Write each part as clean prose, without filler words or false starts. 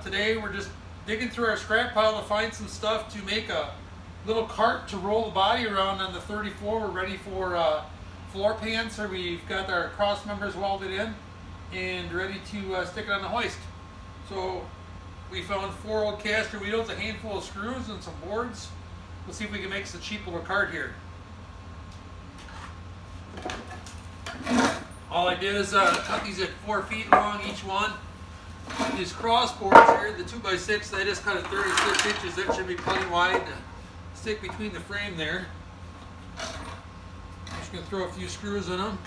Today we're just digging through our scrap pile to find some stuff to make a little cart to roll the body around on the 34. We're ready for floor pans, so we've got our cross members welded in and ready to stick it on the hoist. So we found 4 old caster wheels, a handful of screws, and some boards. We'll see if we can make us a cheap little cart here. All I did is cut these at 4 feet long each one. These crossboards here, the 2x6, I just cut at 36 inches. That should be plenty wide to stick between the frame there. I'm just going to throw a few screws in them.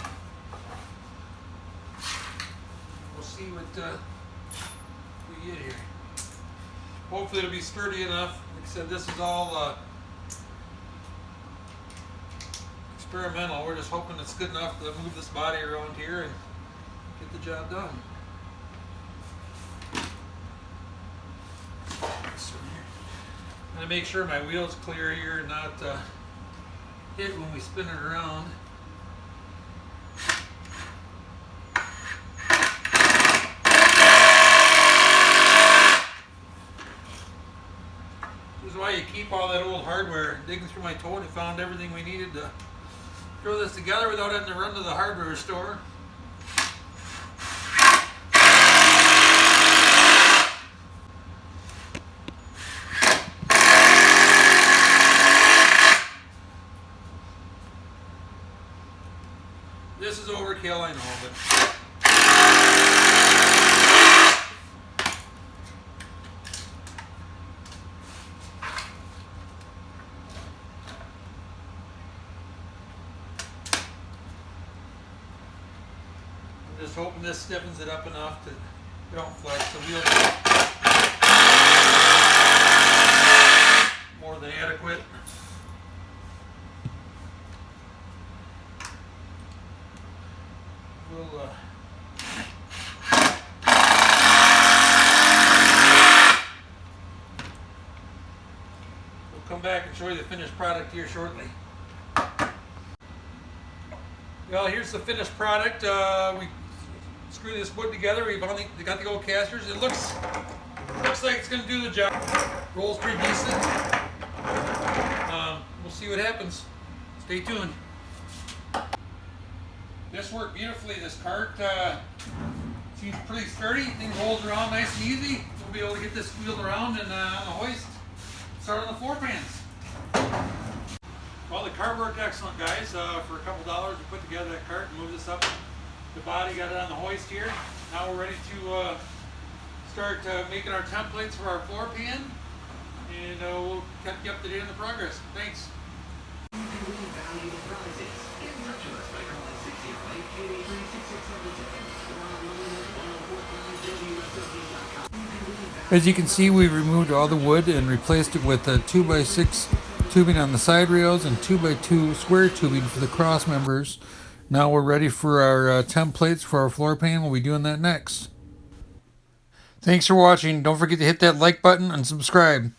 We'll see what we get here. Hopefully it'll be sturdy enough. Like I said, this is all experimental. We're just hoping it's good enough to move this body around here and get the job done. I'm going to make sure my wheel's clear here and not hit when we spin it around. This is why you keep all that old hardware. Digging through my tote, I found everything we needed to throw this together without having to run to the hardware store. This is overkill, I know, but I'm just hoping this stiffens it up enough that it don't flex. The wheel more than adequate. We'll come back and show you the finished product here shortly. Well, here's the finished product. We screwed this wood together. We've only got the old casters. It looks like it's going to do the job. Rolls pretty decent. We'll see what happens. Stay tuned. This worked beautifully. This cart seems pretty sturdy. Thing rolls around nice and easy. We'll be able to get this wheeled around and on the hoist. Start on the floor pans. Well, the cart worked excellent, guys. For a couple dollars, we put together that cart and moved this up the body, got it on the hoist here. Now we're ready to start making our templates for our floor pan, and we'll keep you up to date on the progress. Thanks. As you can see, we removed all the wood and replaced it with a 2x6 tubing on the side rails and 2x2 square tubing for the cross members. Now we're ready for our templates for our floor pan. We'll be doing that next. Thanks for watching. Don't forget to hit that like button and subscribe.